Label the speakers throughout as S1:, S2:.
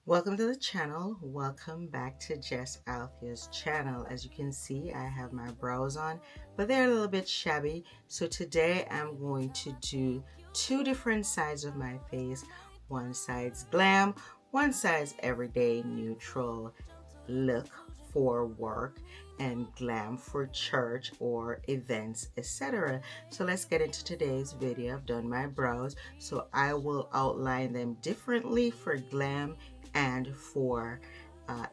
S1: Welcome to the channel. Welcome back to Jess Althea's channel. As you can see, I have my brows on, but they're a little bit shabby. So today I'm going to do two different sides of my face. One side's glam, one side's everyday neutral look for work, and glam for church or events, etc. So let's get into today's video. I've done my brows, so I will outline them differently for glam and for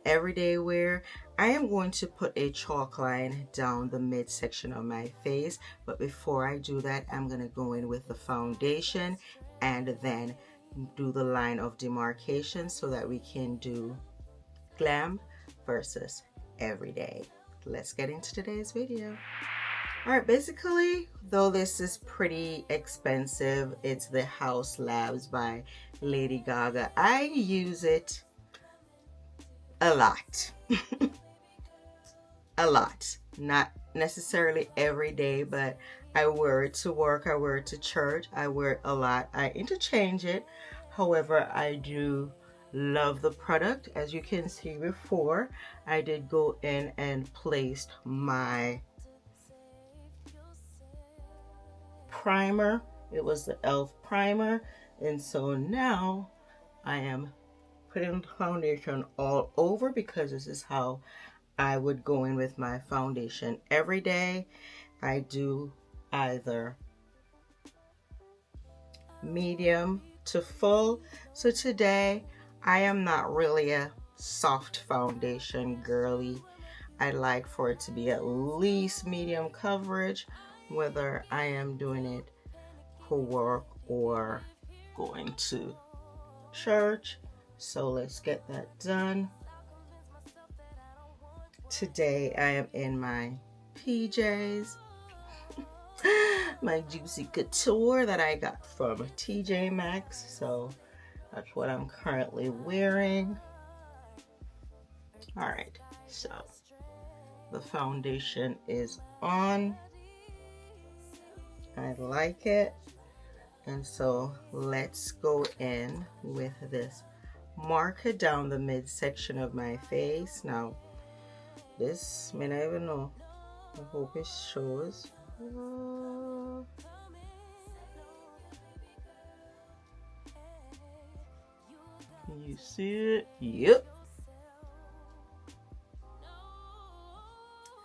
S1: everyday wear. I am going to put a chalk line down the midsection of my face, but before I do that, I'm going to go in with the foundation and then do the line of demarcation so that we can do glam versus everyday. Let's get into today's video. Alright, basically, though this is pretty expensive, it's the House Labs by Lady Gaga. I use it a lot. A lot. Not necessarily every day, but I wear it to work, I wear it to church, I wear it a lot. I interchange it. However, I do love the product. As you can see before, I did go in and placed my primer. It was the e.l.f. primer, and so now I am putting the foundation all over because this is how I would go in with my foundation every day. I do either medium to full. So today I am not really a soft foundation girly. I like for it to be at least medium coverage, whether I am doing it for work or going to church. So let's get that done. Today I am in my PJs, my Juicy Couture that I got from TJ Maxx. So that's what I'm currently wearing. All right, so the foundation is on. I like it. And so let's go in with this marker down the midsection of my face. Now, this may not even know. I hope it shows. Can you see it? Yep.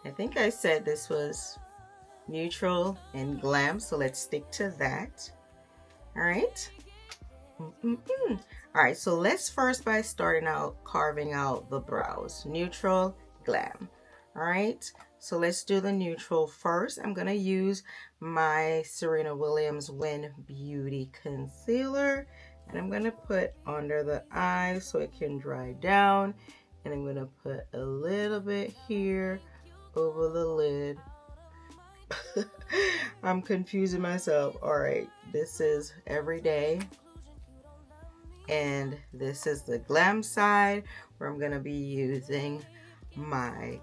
S1: I think I said this was neutral and glam, so let's stick to that. All right. All right, so let's first by starting out carving out the brows. Neutral, glam. All right, so let's do the neutral first. I'm gonna use my Serena Williams Win Beauty concealer, and I'm gonna put under the eyes so it can dry down, and I'm gonna put a little bit here over the lid. I'm confusing myself. All right, this is everyday, and this is the glam side where I'm gonna be using my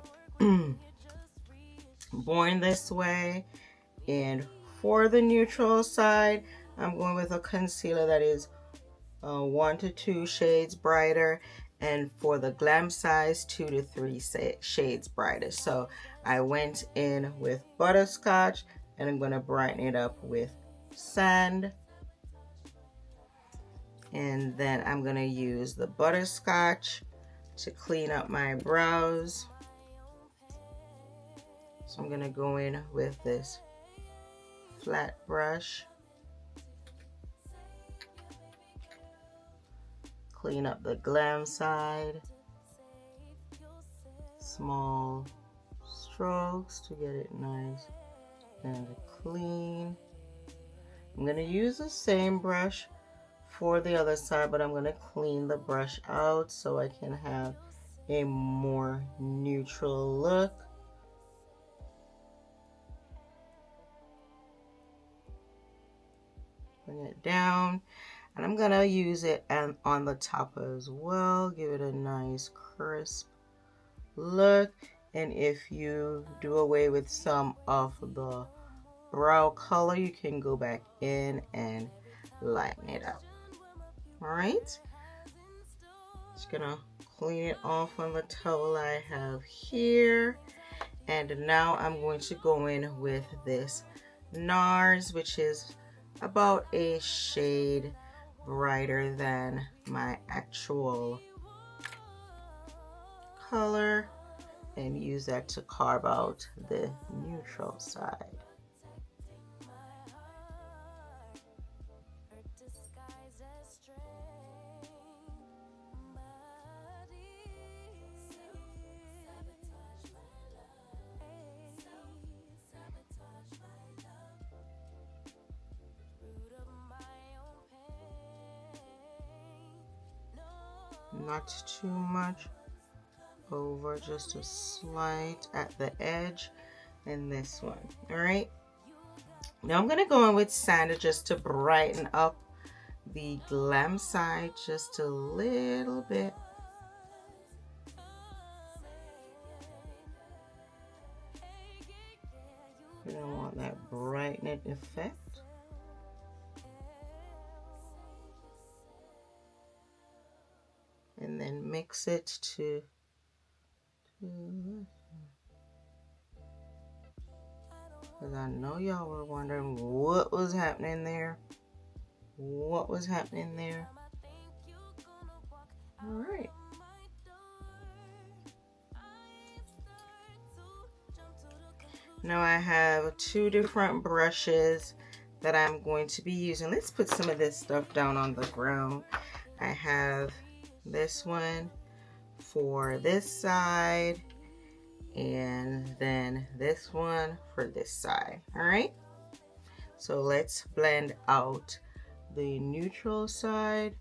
S1: Born This Way. And for the neutral side, I'm going with a concealer that is 1 to 2 shades brighter, and for the glam size 2 to 3 shades brighter. So I went in with butterscotch, and I'm going to brighten it up with sand, and then I'm going to use the butterscotch to clean up my brows. So I'm going to go in with this flat brush, clean up the glam side, small strokes to get it nice and clean. I'm going to use the same brush for the other side, but I'm going to clean the brush out so I can have a more neutral look. Bring it down, and I'm going to use it on the top as well. Give it a nice crisp look. And if you do away with some of the brow color, you can go back in and lighten it up. All right, Just gonna clean it off on the towel I have here. And now I'm going to go in with this NARS, which is about a shade brighter than my actual color, and use that to carve out the neutral side. Not too much over, just a slight at the edge, and this one. All right, now I'm gonna go in with Sandra just to brighten up the Glam side just a little bit. You don't want that brightening effect. And then mix it to because I know y'all were wondering what was happening there. What was happening there? All right. Now I have two different brushes that I'm going to be using. Let's put some of this stuff down on the ground. I have this one for this side, and then this one for this side. All right, so let's blend out the neutral side.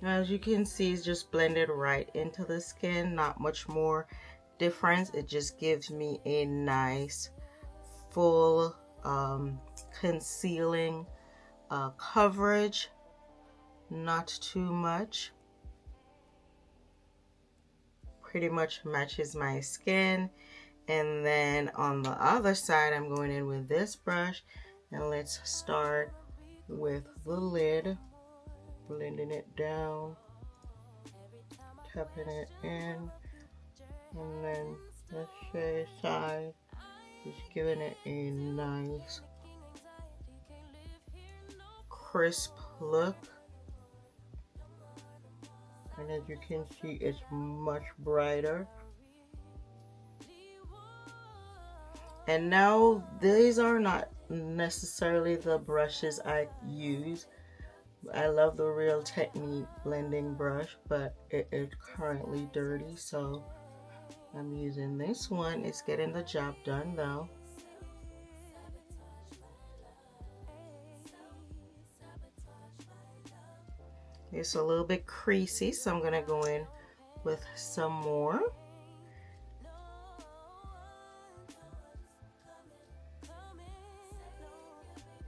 S1: As you can see, it's just blended right into the skin, not much more difference. It just gives me a nice full concealing coverage, not too much. Pretty much matches my skin. And then on the other side, I'm going in with this brush, and let's start with the lid. Blending it down, tapping it in, and then the shade side, just giving it a nice crisp look. And as you can see, it's much brighter. And now these are not necessarily the brushes I use. I love the Real Technique blending brush, but it is currently dirty, so I'm using this one. It's getting the job done though. It's a little bit creasy, so I'm gonna go in with some more.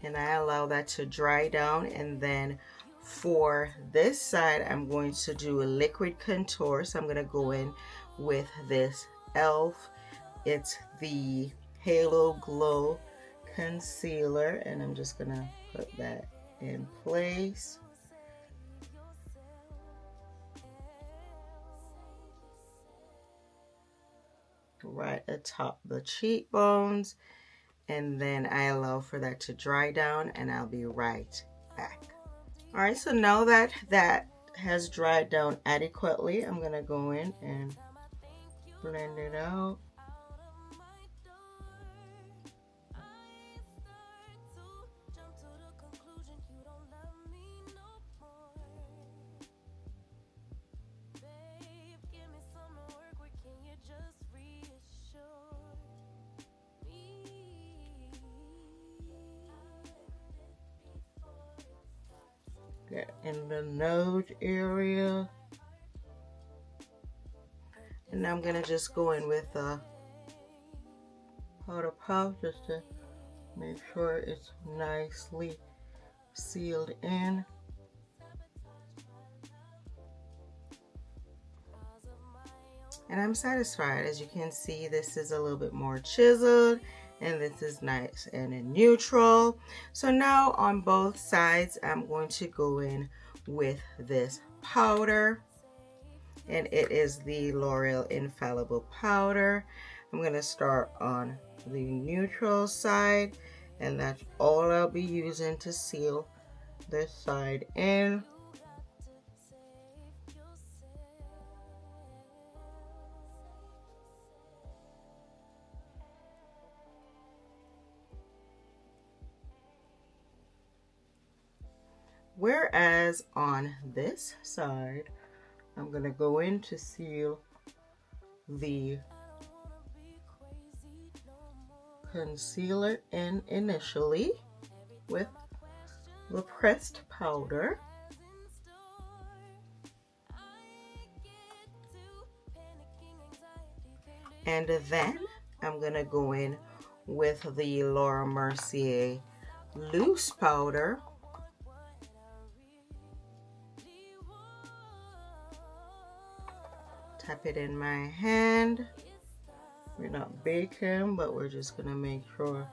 S1: And I allow that to dry down, and then for this side I'm going to do a liquid contour. So I'm going to go in with this e.l.f. It's the Halo Glow concealer, and I'm just going to put that in place. Right atop the cheekbones. And then I allow for that to dry down, and I'll be right back. All right, so now that that has dried down adequately, I'm gonna go in and blend it out. Get in the nose area. And I'm gonna just go in with a powder puff just to make sure it's nicely sealed in. And I'm satisfied. As you can see, this is a little bit more chiseled and this is nice and in neutral. So now on both sides, I'm going to go in with this powder, and it is the L'Oreal Infallible Powder. I'm going to start on the neutral side, and that's all I'll be using to seal this side in. Whereas on this side, I'm going to go in to seal the concealer in initially with the pressed powder. And then I'm going to go in with the Laura Mercier loose powder. Tap it in my hand. We're not baking, but we're just gonna make sure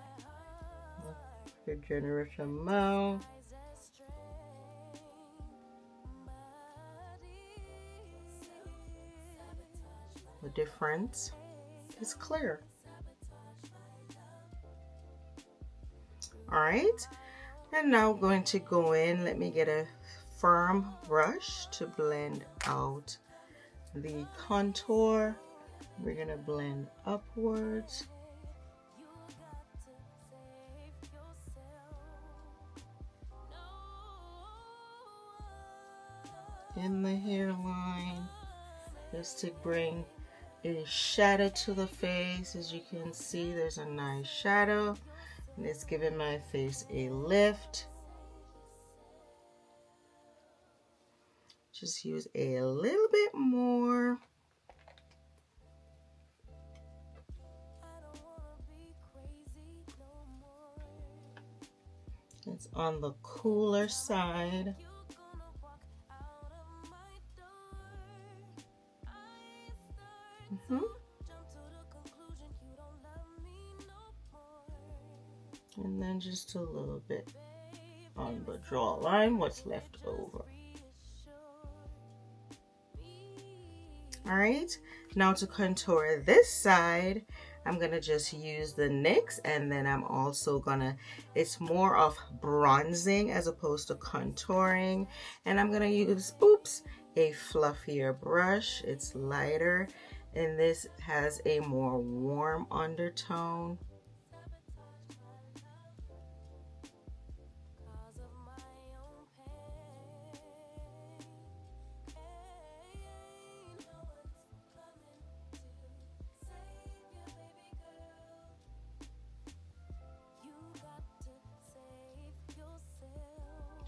S1: a generous amount. The difference is clear. All right, and now I'm going to go in. Let me get a firm brush to blend out the contour. We're gonna blend upwards. In the hairline, just to bring a shadow to the face. As you can see, there's a nice shadow, and it's giving my face a lift. Just use a little bit more. It's on the cooler side. And then just a little bit on the jawline, what's left over. All right, now to contour this side, I'm gonna just use the NYX, and then I'm also gonna, it's more of bronzing as opposed to contouring, and I'm gonna use, a fluffier brush. It's lighter, and this has a more warm undertone.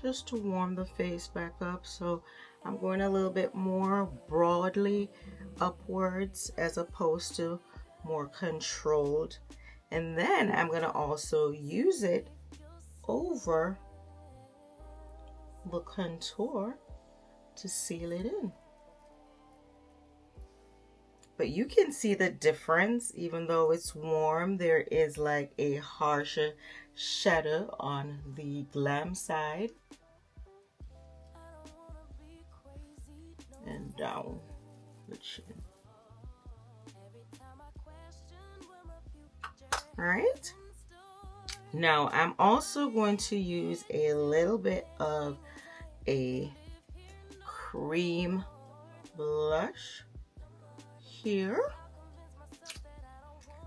S1: Just to warm the face back up. So I'm going a little bit more broadly upwards as opposed to more controlled. And then I'm going to also use it over the contour to seal it in. But you can see the difference. Even though it's warm, there is like a harsher shadow on the Glam side and down the chin. All right, now I'm also going to use a little bit of a cream blush here,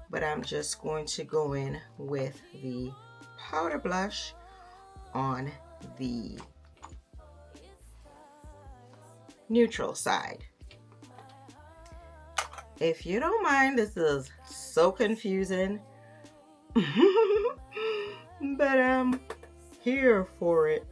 S1: but I'm just going to go in with the powder blush on the neutral side. If you don't mind, this is so confusing, but I'm here for it.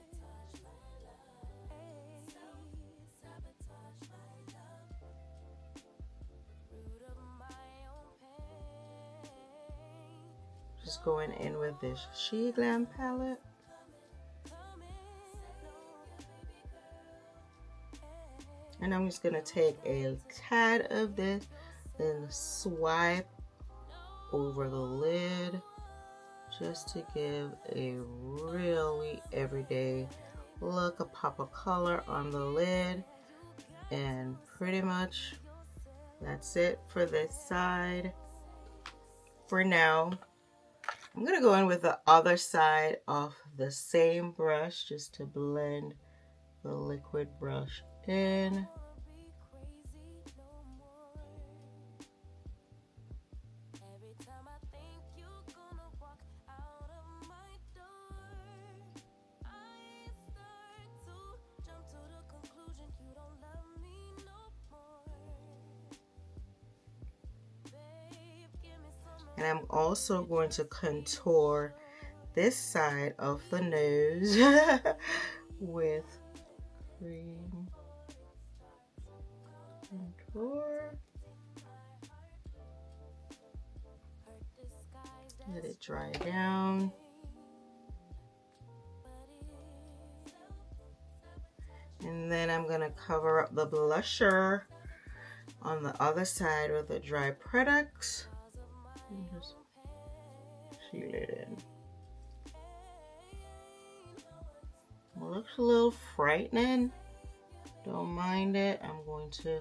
S1: just going in with this Glam palette. And I'm just going to take a tad of this and swipe over the lid just to give a really everyday look, a pop of color on the lid. And pretty much that's it for this side. For now, I'm going to go in with the other side of the same brush just to blend the liquid brush in. And I'm also going to contour this side of the nose with cream contour. Let it dry down. And then I'm going to cover up the blusher on the other side with the dry products. And just seal it in. It looks a little frightening. Don't mind it. I'm going to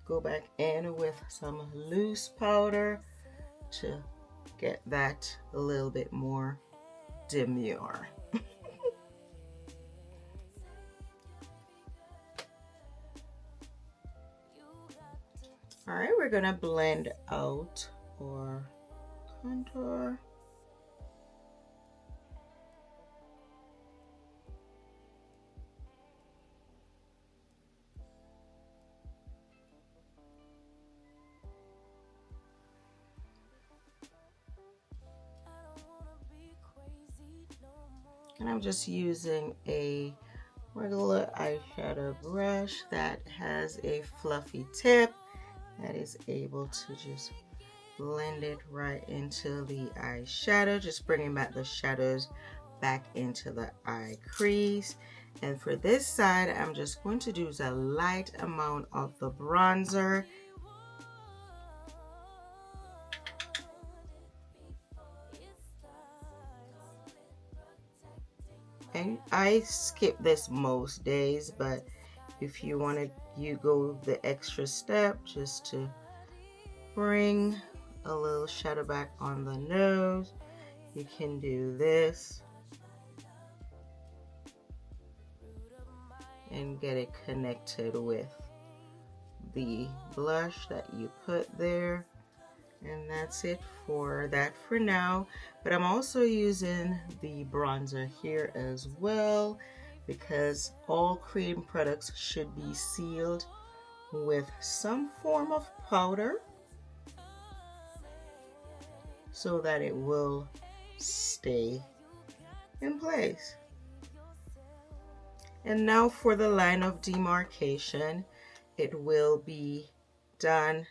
S1: go back in with some loose powder to get that a little bit more demure. All right, we're gonna blend out our contour. And I'm just using a regular eyeshadow brush that has a fluffy tip that is able to just blend it right into the eyeshadow, just bringing back the shadows back into the eye crease. And for this side, I'm just going to use a light amount of the bronzer. And I skip this most days, but if you want to, you go the extra step just to bring a little shadow back on the nose. You can do this and get it connected with the blush that you put there. And that's it for that for now. But I'm also using the bronzer here as well, because all cream products should be sealed with some form of powder so that it will stay in place. And now for the line of demarcation, it will be done,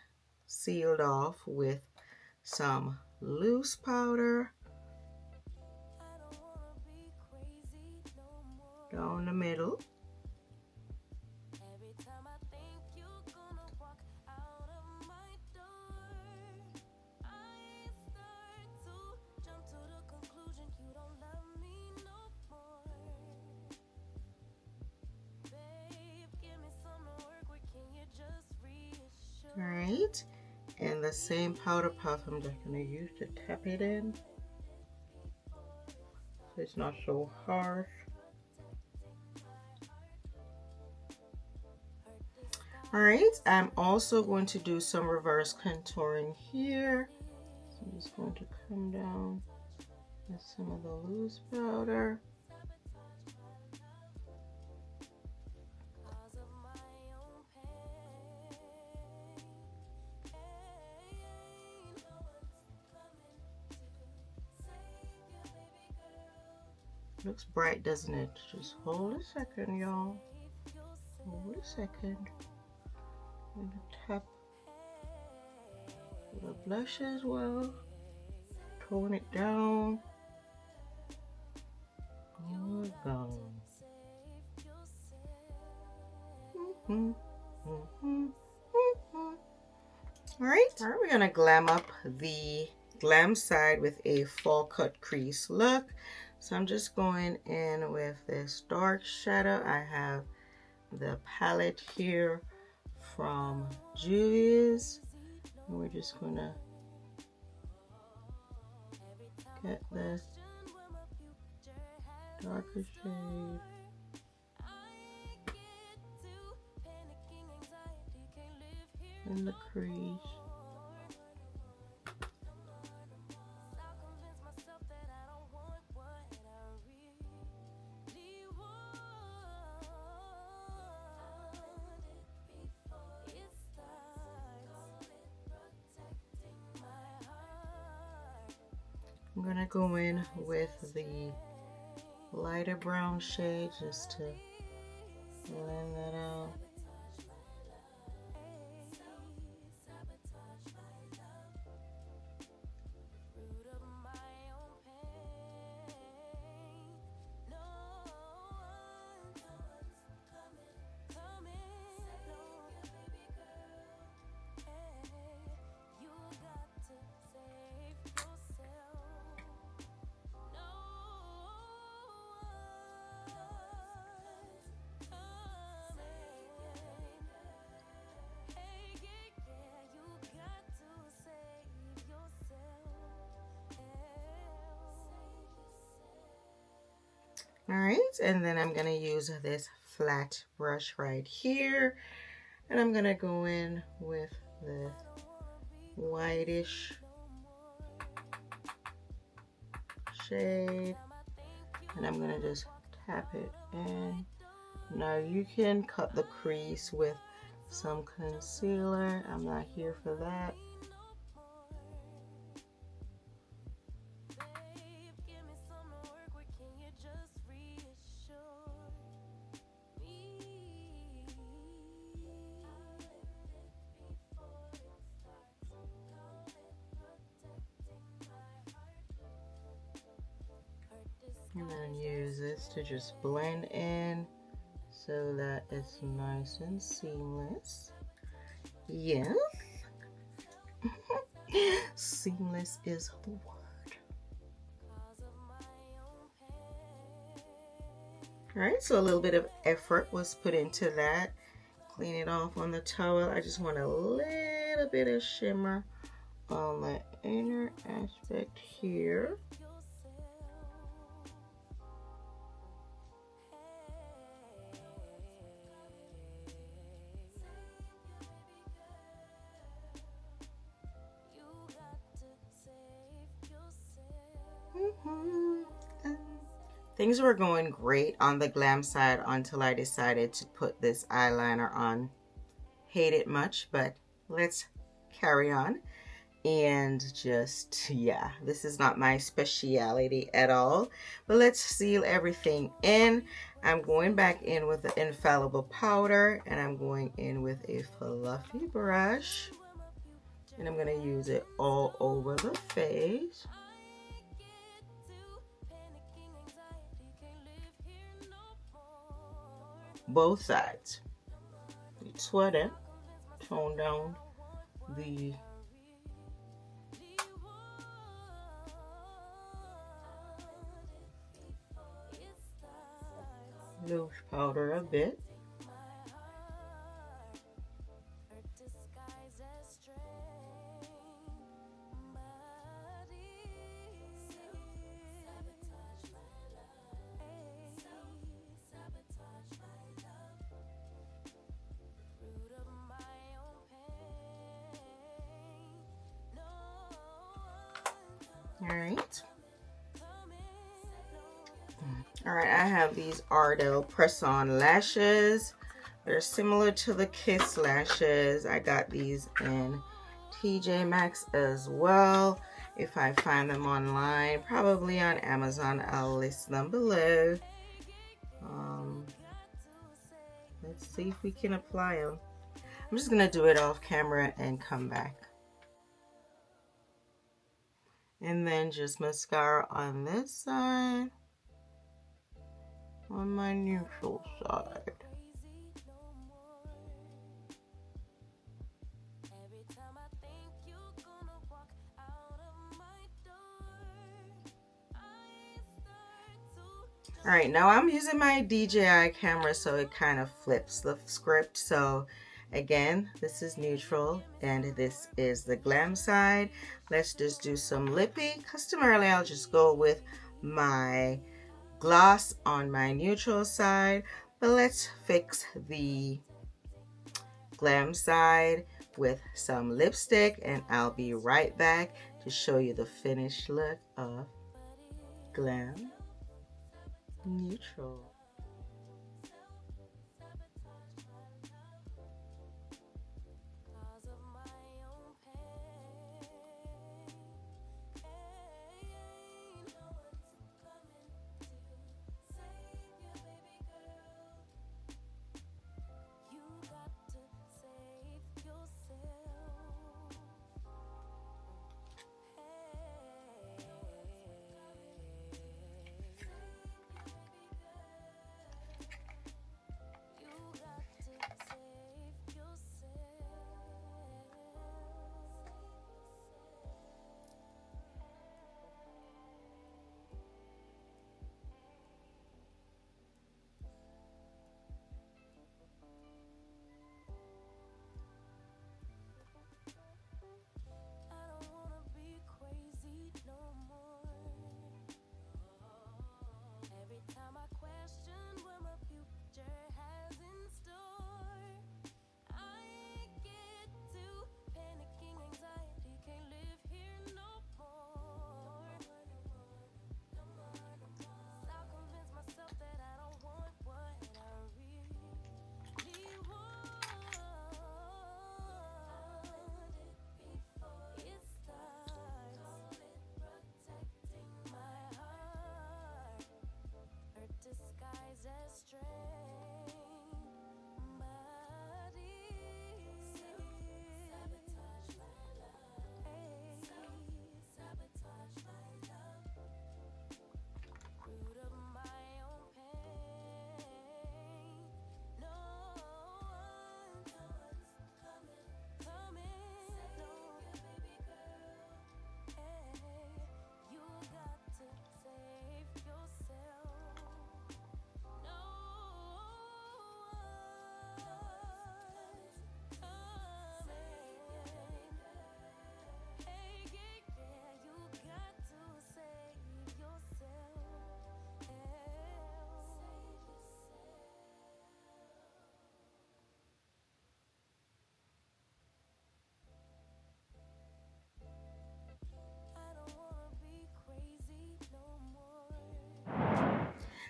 S1: sealed off with some loose powder down the middle. All right, and the same powder puff I'm just going to use to tap it in so it's not so harsh. All right, I'm also going to do some reverse contouring here. So I'm just going to come down with some of the loose powder. Looks bright, doesn't it? Just hold a second, y'all. Hold a second. I'm gonna tap the blush as well. tone it down. Oh, gone. Alright, we're gonna glam up the glam side with a full cut crease look. So I'm just going in with this dark shadow. I have the palette here from Juvia's. And we're just gonna get this darker shade. In the crease. I'm gonna go in with the lighter brown shade just to blend that out. All right, and then I'm gonna use this flat brush right here, and I'm gonna go in with the whitish shade, and I'm gonna just tap it in. Now you can cut the crease with some concealer. I'm not here for that. I'm going to use this to just blend in so that it's nice and seamless. Yes. Seamless is the word. Alright, so a little bit of effort was put into that. Clean it off on the towel. I just want a little bit of shimmer on the inner aspect here. Things were going great on the glam side until I decided to put this eyeliner on. Hate it much, but let's carry on. And just, yeah, this is not my speciality at all. But let's seal everything in. I'm going back in with the infallible powder, and I'm going in with a fluffy brush. And I'm going to use it all over the face. Both sides. You sweat it, tone down the loose powder a bit. All right, I have these Ardell press-on lashes. They're similar to the Kiss lashes. I got these in TJ Maxx as well. If I find them online, probably on Amazon, I'll list them below. Let's see if we can apply them. I'm just gonna do it off camera and come back. And then just mascara on this side, on my neutral side. Alright, now I'm using my DJI camera so it kind of flips the script. So again, this is neutral and this is the glam side. Let's just do some lippy. Customarily, I'll just go with my gloss on my neutral side, but let's fix the glam side with some lipstick, and I'll be right back to show you the finished look of Glam Neutral.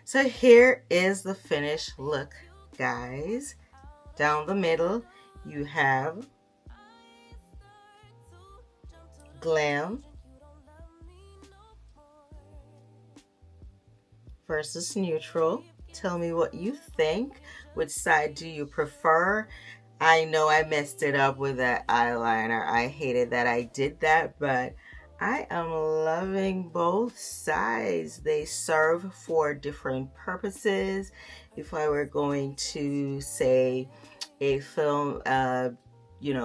S1: So here is the finished look, guys. Down the middle, you have Glam versus Neutral. Tell me what you think. Which side do you prefer? I know I messed it up with that eyeliner. I hated that I did that, but I am loving both sides. They serve for different purposes. If I were going to say a film,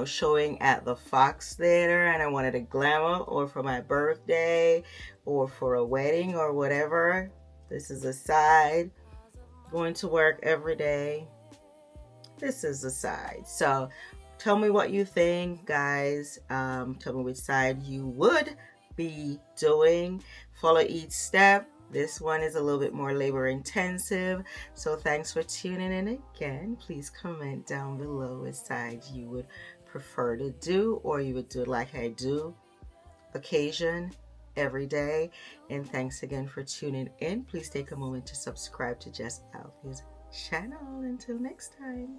S1: showing at the Fox Theater and I wanted a glamour, or for my birthday or for a wedding or whatever, this is a side. Going to work every day, this is the side. So tell me what you think, guys. Tell me which side you would be doing. Follow each step. This one is a little bit more labor intensive. So thanks for tuning in again. Please comment down below which side you would prefer to do, or you would do it like I do, occasion, every day. And thanks again for tuning in. Please take a moment to subscribe to Jess Alfia's channel. Until next time.